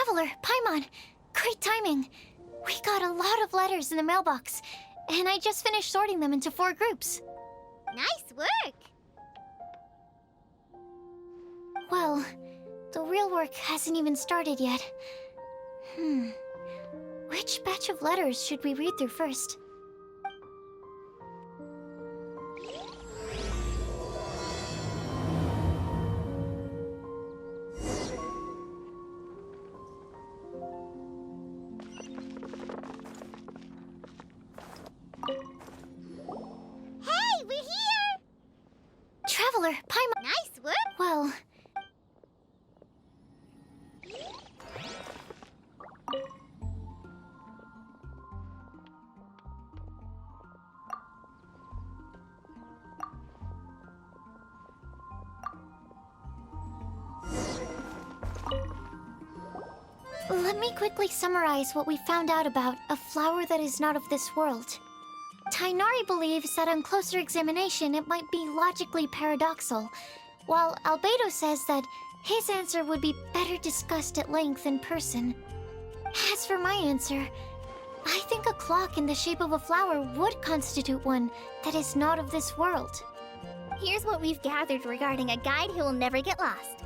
Traveler, Paimon, great timing. We got a lot of letters in the mailbox, and I just finished sorting them into 4 groups. Nice work! Well, the real work hasn't even started yet. Which batch of letters should we read through first? Hey, we're here! Traveler, Paimon. Nice work! Well, let me quickly summarize what we found out about a flower that is not of this world. Tighnari believes that on closer examination it might be logically paradoxal, while Albedo says that his answer would be better discussed at length in person. As for my answer, I think a clock in the shape of a flower would constitute one that is not of this world. Here's what we've gathered regarding a guide who will never get lost.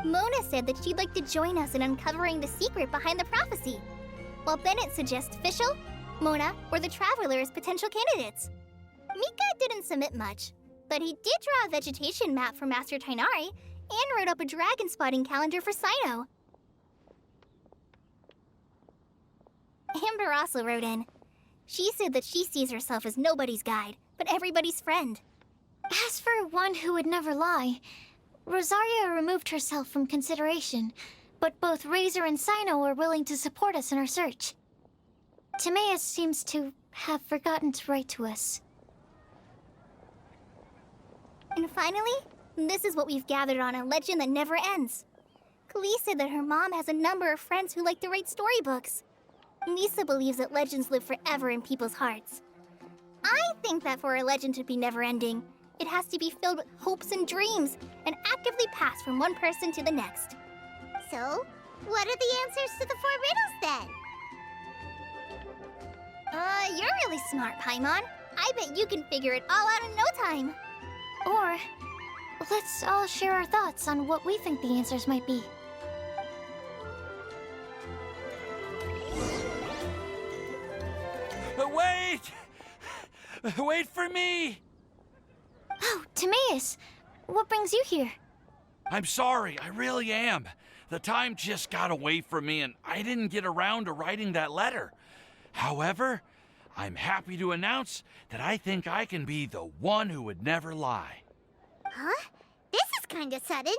Mona said that she'd like to join us in uncovering the secret behind the prophecy, while Bennett suggests Fischl, Mona, or the Traveler as potential candidates. Mika didn't submit much, but he did draw a vegetation map for Master Tighnari and wrote up a dragon spotting calendar for Cyno. Amber also wrote in. She said that she sees herself as nobody's guide, but everybody's friend. As for one who would never lie, Rosaria removed herself from consideration, but both Razor and Cyno are willing to support us in our search. TIMAEUS seems to have forgotten to write to us. And finally, this is what we've gathered on a legend that never ends. Klee said that her mom has a number of friends who like to write storybooks. Lisa believes that legends live forever in people's hearts. I think that for a legend to be never-ending, it has to be filled with hopes and dreams and actively pass from one person to the next. So, what are the answers to the 4 riddles then? You're really smart, Paimon. I bet you can figure it all out in no time. Or, let's all share our thoughts on what we think the answers might be. Wait! Wait for me! Oh, TIMAEUS! What brings you here? I'm sorry, I really am. The time just got away from me and I didn't get around to writing that letter. However, I'm happy to announce that I think I can be the one who would never lie. Huh? This is kinda sudden.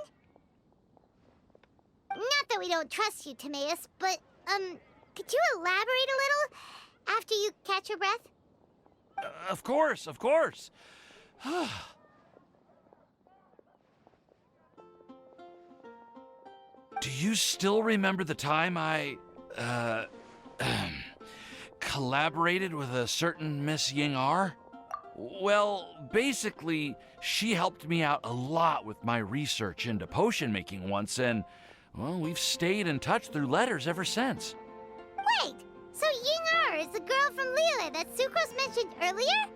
Not that we don't trust you, TIMAEUS, but, could you elaborate a little after you catch your breath? Of course, of course. Do you still remember the time I, collaborated with a certain Miss YING'ER? Well, basically, she helped me out a lot with my research into potion making once, and, well, we've stayed in touch through letters ever since. Wait, so YING'ER is the girl from Liyue that Sucrose mentioned earlier?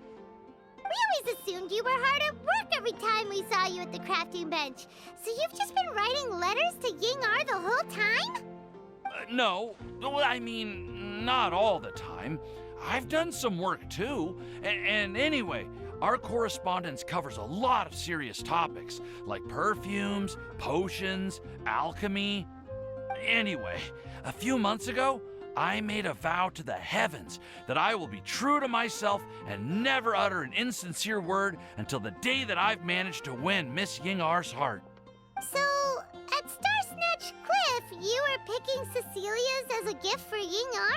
We always assumed you were hard at work every time we saw you at the crafting bench. So you've just been writing letters to YING'ER the whole time? No, well, I mean, not all the time. I've done some work too. And anyway, our correspondence covers a lot of serious topics, like perfumes, potions, alchemy. Anyway, a few months ago, I made a vow to the heavens that I will be true to myself and never utter an insincere word until the day that I've managed to win Miss YING'ER's heart. So, at Star Snatch Cliff, you were picking Cecilia's as a gift for YING'ER?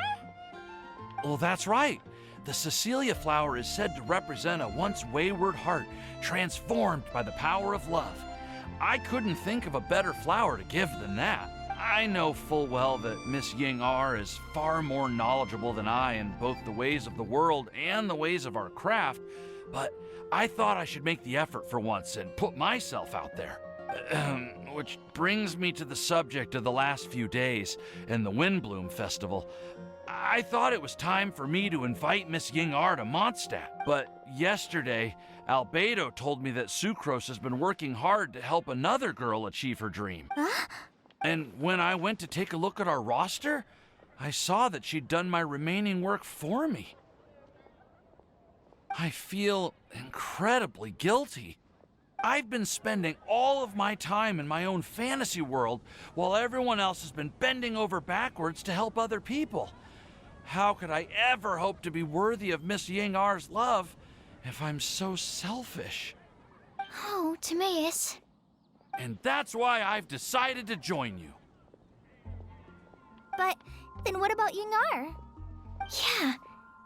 Well, that's right. The Cecilia flower is said to represent a once wayward heart transformed by the power of love. I couldn't think of a better flower to give than that. I know full well that Miss YING'ER is far more knowledgeable than I in both the ways of the world and the ways of our craft, but I thought I should make the effort for once and put myself out there. Which brings me to the subject of the last few days and the Windbloom Festival. I thought it was time for me to invite Miss YING'ER to Mondstadt, but yesterday, Albedo told me that Sucrose has been working hard to help another girl achieve her dream. Huh? And when I went to take a look at our roster, I saw that she'd done my remaining work for me. I feel incredibly guilty. I've been spending all of my time in my own fantasy world while everyone else has been bending over backwards to help other people. How could I ever hope to be worthy of Miss YING'ER's love if I'm so selfish? Oh, TIMAEUS. And that's why I've decided to join you. But then what about YING'ER? Yeah.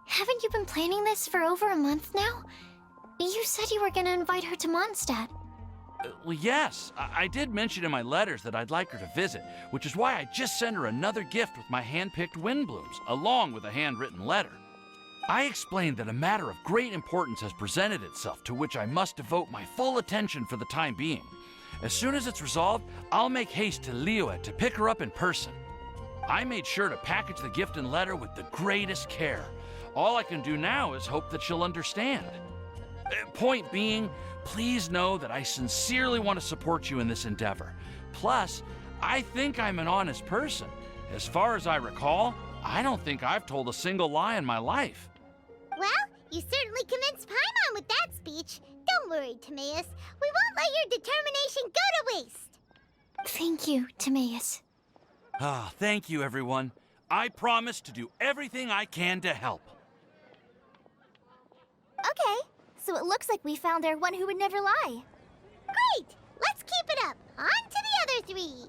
Haven't you been planning this for over a month now? You said you were gonna invite her to Mondstadt. Well, yes, I did mention in my letters that I'd like her to visit, which is why I just sent her another gift with my hand-picked Windblooms, along with a handwritten letter. I explained that a matter of great importance has presented itself to which I must devote my full attention for the time being. As soon as it's resolved, I'll make haste to Liyue to pick her up in person. I made sure to package the gift and letter with the greatest care. All I can do now is hope that she'll understand. Point being, please know that I sincerely want to support you in this endeavor. Plus, I think I'm an honest person. As far as I recall, I don't think I've told a single lie in my life. Well, you certainly convinced Paimon with that speech. Don't worry, TIMAEUS. We won't let your determination go to waste. Thank you, TIMAEUS. Thank you, everyone. I promise to do everything I can to help. Okay, so it looks like we found our one who would never lie. Great! Let's keep it up. On to the other three.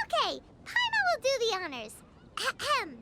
Okay, Paimon will do the honors. Ahem.